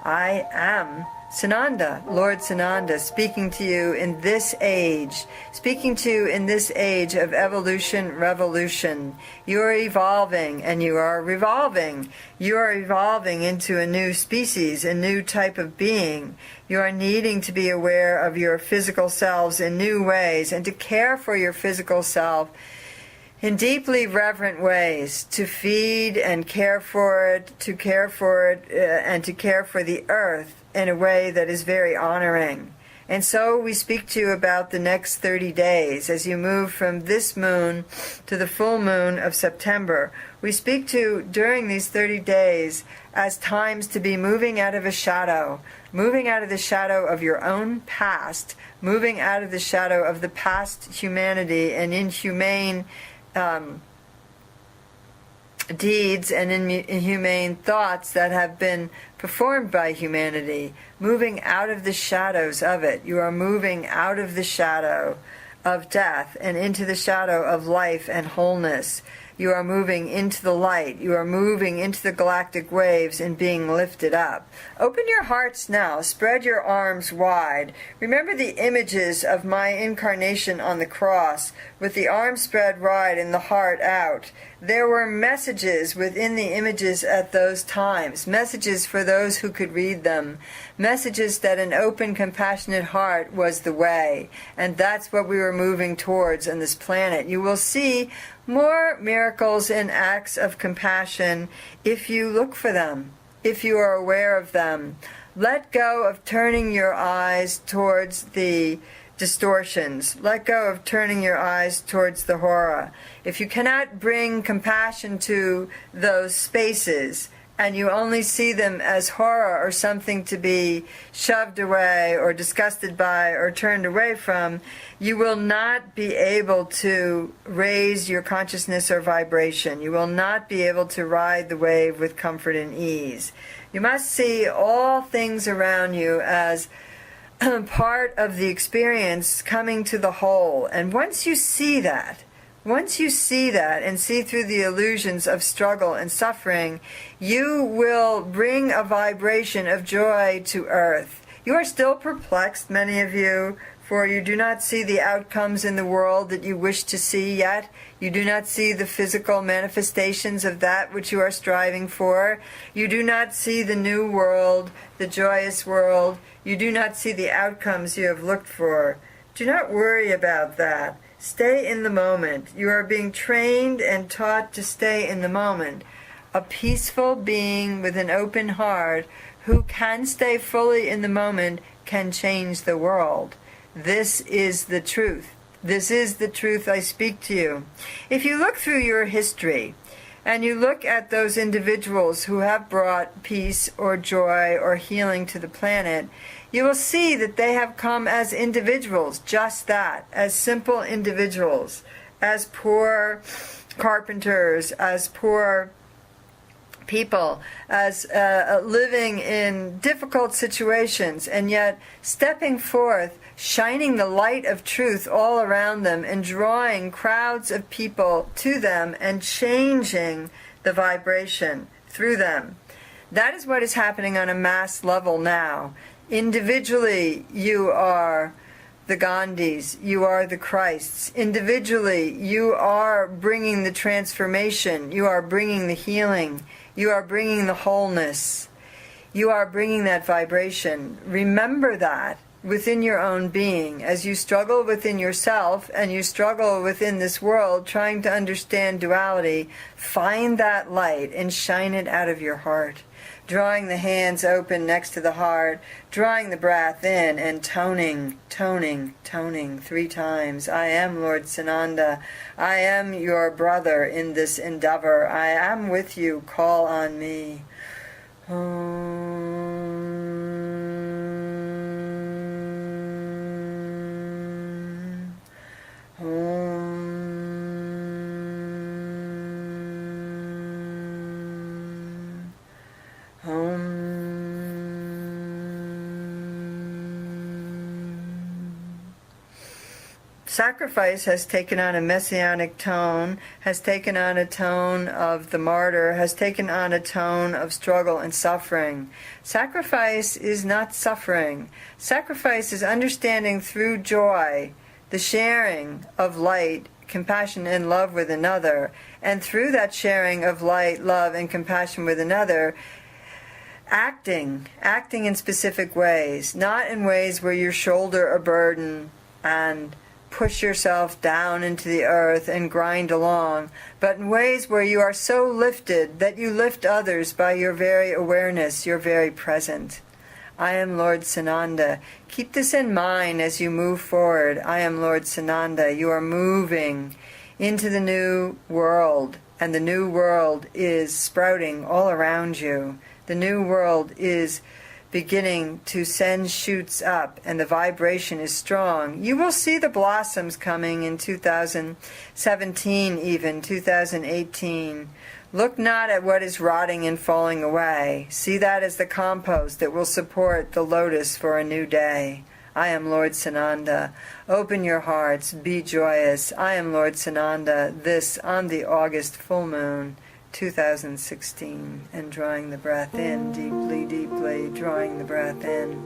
I am Sonanda, Lord Sonanda, speaking to you in this age, of evolution, revolution. You are evolving and you are revolving. You are evolving into a new species, a new type of being. You are needing to be aware of your physical selves in new ways and to care for your physical self in deeply reverent ways, to feed and care for it, and to care for the earth in a way that is very honoring. And so we speak to you about the next 30 days as you move from this moon to the full moon of September. We speak to during these 30 days as times to be moving out of the shadow of your own past, moving out of the shadow of the past humanity and inhumane deeds and inhumane thoughts that have been performed by humanity, moving out of the shadows of it. You are moving out of the shadow of death and into the shadow of life and wholeness. You are moving into the light. You are moving into the galactic waves and being lifted up. Open your hearts now. Spread your arms wide. Remember the images of my incarnation on the cross, with the arms spread wide and the heart out. There were messages within the images at those times, messages for those who could read them, messages that an open, compassionate heart was the way. And that's what we were moving towards on this planet. You will see more miracles and acts of compassion if you look for them, if you are aware of them. Let go of turning your eyes towards the distortions. Let go of turning your eyes towards the horror. If you cannot bring compassion to those spaces, and you only see them as horror or something to be shoved away or disgusted by or turned away from, you will not be able to raise your consciousness or vibration. You will not be able to ride the wave with comfort and ease. You must see all things around you as part of the experience coming to the whole. And once you see that and see through the illusions of struggle and suffering, you will bring a vibration of joy to earth. You are still perplexed, many of you, for you do not see the outcomes in the world that you wish to see yet. You do not see the physical manifestations of that which you are striving for. You do not see the new world, the joyous world. You do not see the outcomes you have looked for. Do not worry about that. Stay in the moment. You are being trained and taught to stay in the moment. A peaceful being with an open heart who can stay fully in the moment can change the world. This is the truth. This is the truth I speak to you. If you look through your history and you look at those individuals who have brought peace or joy or healing to the planet, you will see that they have come as individuals, just that, as simple individuals, as poor carpenters, as poor people, as living in difficult situations, and yet stepping forth, shining the light of truth all around them and drawing crowds of people to them and changing the vibration through them. That is what is happening on a mass level now. Individually, you are the Gandhis, you are the Christs. Individually, you are bringing the transformation, you are bringing the healing, you are bringing the wholeness, you are bringing that vibration. Remember that within your own being as you struggle within yourself and you struggle within this world trying to understand duality. Find that light and shine it out of your heart. Drawing the hands open next to the heart, drawing the breath in and toning 3 times. I am Lord Sonanda. I am your brother in this endeavor. I am with you. Call on me. Sacrifice has taken on a messianic tone, has taken on a tone of the martyr, has taken on a tone of struggle and suffering. Sacrifice is not suffering. Sacrifice is understanding through joy the sharing of light, compassion, and love with another, and through that sharing of light, love, and compassion with another, acting in specific ways, not in ways where you shoulder a burden and push yourself down into the earth and grind along, but in ways where you are so lifted that you lift others by your very awareness, your very present. I am Lord Sonanda. Keep this in mind as you move forward. I am Lord Sonanda. You are moving into the new world, and the new world is sprouting all around you. The new world is beginning to send shoots up, and the vibration is strong. You will see the blossoms coming in 2017, even 2018. Look not at what is rotting and falling away. See that as the compost that will support the lotus for a new day. I am Lord Sonanda. Open your hearts, be joyous. I am Lord Sonanda, this on the August full moon, 2016, and drawing the breath in deeply, deeply, drawing the breath in.